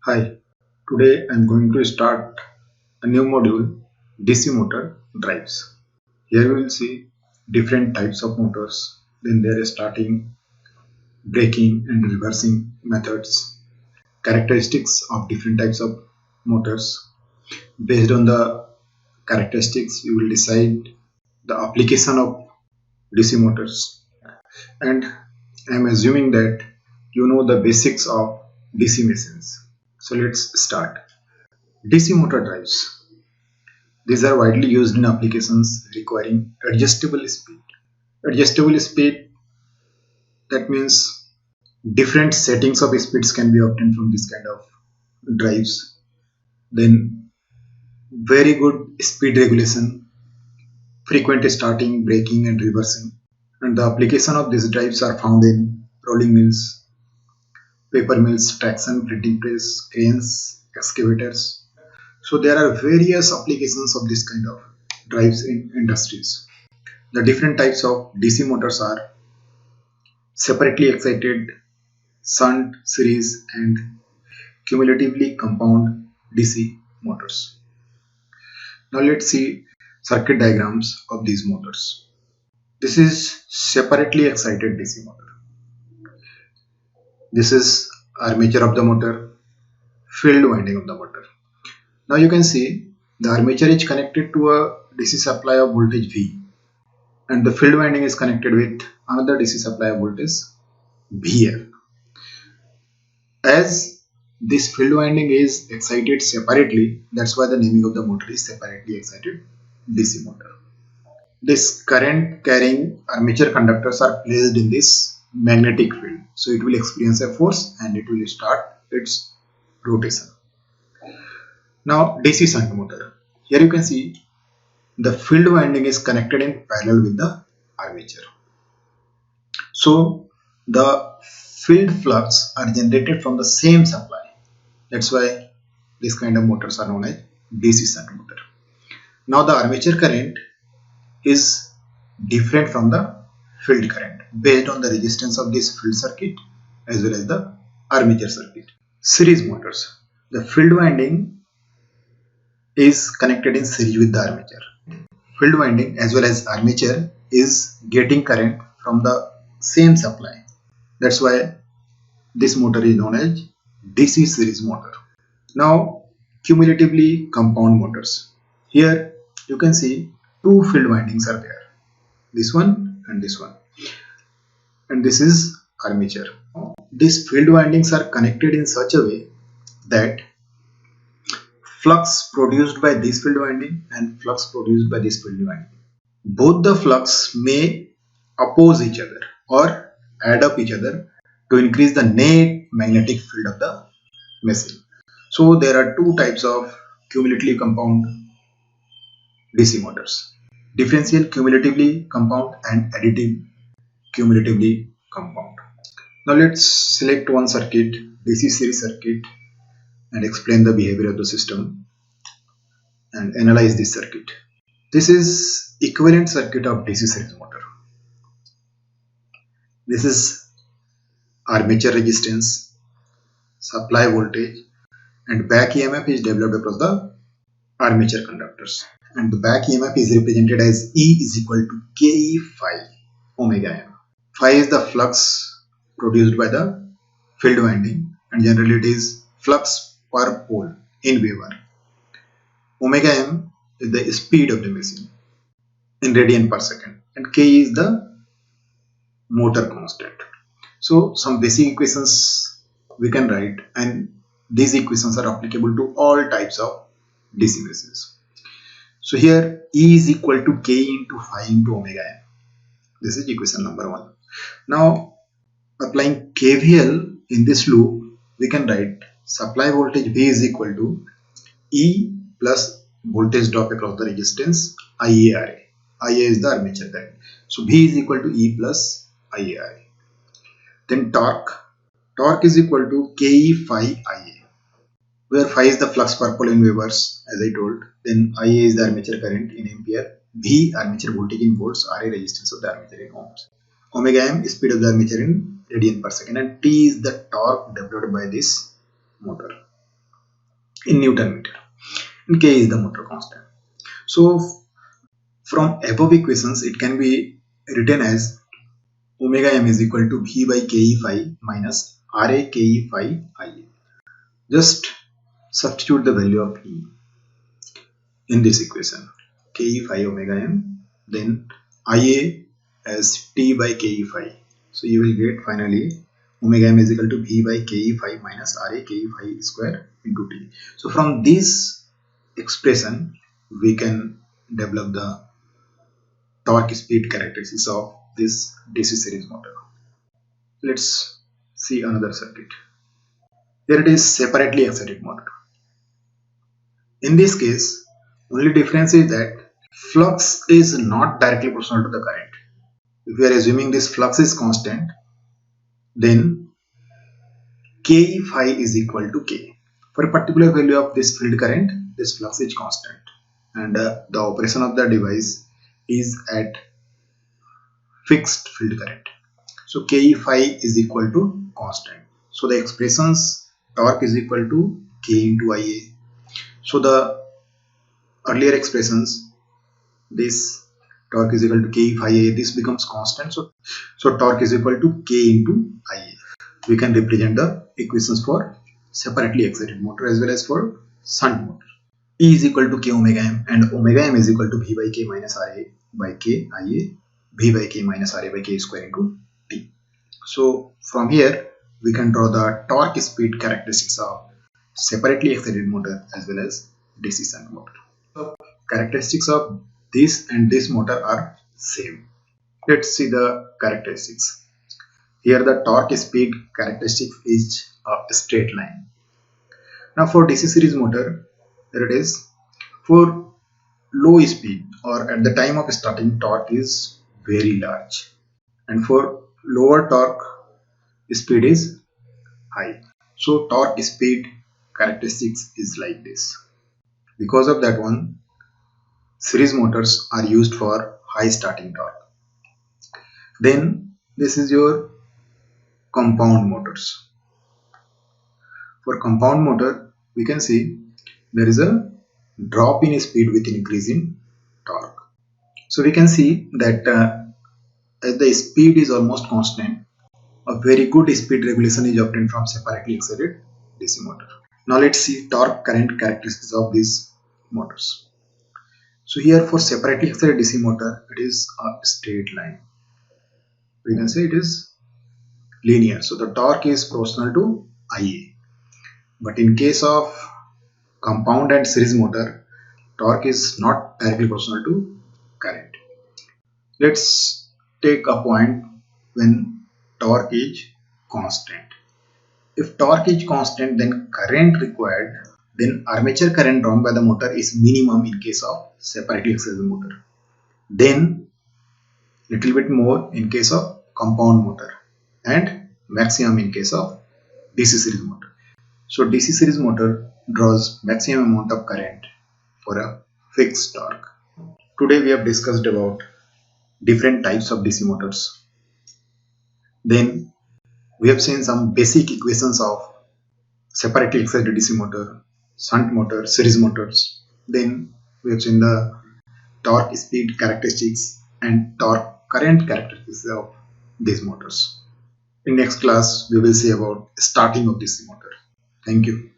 Hi, today I'm going to start a new module, DC motor drives. Here we will see different types of motors, then their starting, braking and reversing methods, characteristics of different types of motors. Based on the characteristics, we will decide the application of DC motors. And I'm assuming that you know the basics of DC machines. So let's start. DC motor drives. These are widely used in applications requiring adjustable speed. Adjustable speed, that means different settings of speeds can be obtained from this kind of drives. Then very good speed regulation, frequent starting, braking and reversing. And the application of these drives are found in rolling mills, paper mills, traction, printing press, cranes, excavators. So there are various applications of this kind of drives in industries. The different types of DC motors are separately excited, shunt, series and cumulatively compound DC motors. Now let's see circuit diagrams of these motors. This is separately excited DC motor. This is armature of the motor, field winding of the motor. Now you can see the armature is connected to a DC supply of voltage V and the field winding is connected with another DC supply of voltage VF. As this field winding is excited separately, that's why the naming of the motor is separately excited DC motor. This current carrying armature conductors are placed in this magnetic field, so it will experience a force and it will start its rotation. Now DC shunt motor. Here you can see the field winding is connected in parallel with the armature. So the field flux are generated from the same supply. That's why this kind of motors are known as DC shunt motor. Now the armature current is different from the field current based on the resistance of this field circuit as well as the armature circuit. Series motors. The field winding is connected in series with the armature. Field winding as well as armature is getting current from the same supply. That's why this motor is known as DC series motor. Now cumulatively compound motors. Here you can see two field windings are there. This one and this one. And this is armature. These field windings are connected in such a way that flux produced by this field winding and flux produced by this field winding, both the flux may oppose each other or add up each other to increase the net magnetic field of the machine. So there are two types of cumulatively compound DC motors: differential cumulatively compound and additive cumulatively compound. Now let's select one circuit, DC series circuit, and explain the behavior of the system and analyze this circuit. This is equivalent circuit of DC series motor. This is armature resistance, supply voltage and back EMF is developed across the armature conductors, and the back EMF is represented as E is equal to Ke phi omega m. Phi is the flux produced by the field winding and generally it is flux per pole in Weber. Omega m is the speed of the machine in radian per second and K is the motor constant. So some basic equations we can write and these equations are applicable to all types of DC machines. So here E is equal to K into phi into omega m. This is equation number 1. Now applying KVL in this loop, we can write supply voltage V is equal to E plus voltage drop across the resistance IARA. IA is the armature current. So V is equal to E plus IARA. Then torque. Torque is equal to Ke phi Ia, where phi is the flux per pole in Webers as I told. Then Ia is the armature current in ampere. V armature voltage in volts, Ra resistance of the armature in ohms. Omega m is speed of the armature in radian per second and T is the torque developed by this motor. in Newton meter, and K is the motor constant. So from above equations, it can be written as omega m is equal to V by Ke phi minus Ra Ke phi Ia. Just substitute the value of E in this equation. Ke phi omega m, then Ia as T by Ke phi. So you will get finally omega m is equal to V by Ke phi minus Ra Ke phi square into T. So from this expression, we can develop the torque speed characteristics of this DC series motor. Let's see another circuit. Here it is separately excited motor. In this case, only difference is that flux is not directly proportional to the current. If we are assuming this flux is constant, then Ke phi is equal to K. For a particular value of this field current, this flux is constant, and the operation of the device is at fixed field current. So Ke phi is equal to constant. So the expressions torque is equal to K into Ia. So the earlier expressions, this torque is equal to K phi A, this becomes constant. So torque is equal to K into Ia. We can represent the equations for separately excited motor as well as for shunt motor. E is equal to K omega m, and omega m is equal to V by K minus Ra by K Ia, V by K minus Ra by K square into T. So from here we can draw the torque speed characteristics of separately excited motor as well as DC shunt motor. So characteristics of this and this motor are same. Let's see the characteristics. Here the torque speed characteristic is a straight line. Now for DC series motor, there it is. For low speed or at the time of starting, torque is very large, and for lower torque, speed is high. So torque speed characteristics is like this. Because of that one, series motors are used for high starting torque. Then this is your compound motors. For compound motor, we can see there is a drop in speed with increase in torque. So we can see that as the speed is almost constant, a very good speed regulation is obtained from separately excited DC motor. Now let's see torque current characteristics of these motors. So here for separately excited DC motor, it is a straight line. We can say it is linear. So the torque is proportional to Ia. But in case of compound and series motor, torque is not directly proportional to current. Let's take a point when torque is constant. If torque is constant, then current required, then armature current drawn by the motor is minimum in case of separately excited motor. Then little bit more in case of compound motor, and maximum in case of DC series motor. So DC series motor draws maximum amount of current for a fixed torque. Today we have discussed about different types of DC motors. Then we have seen some basic equations of separately excited DC motor, shunt motor, series motors. Then we have seen the torque speed characteristics and torque current characteristics of these motors. In next class, we will see about starting of DC motor. Thank you.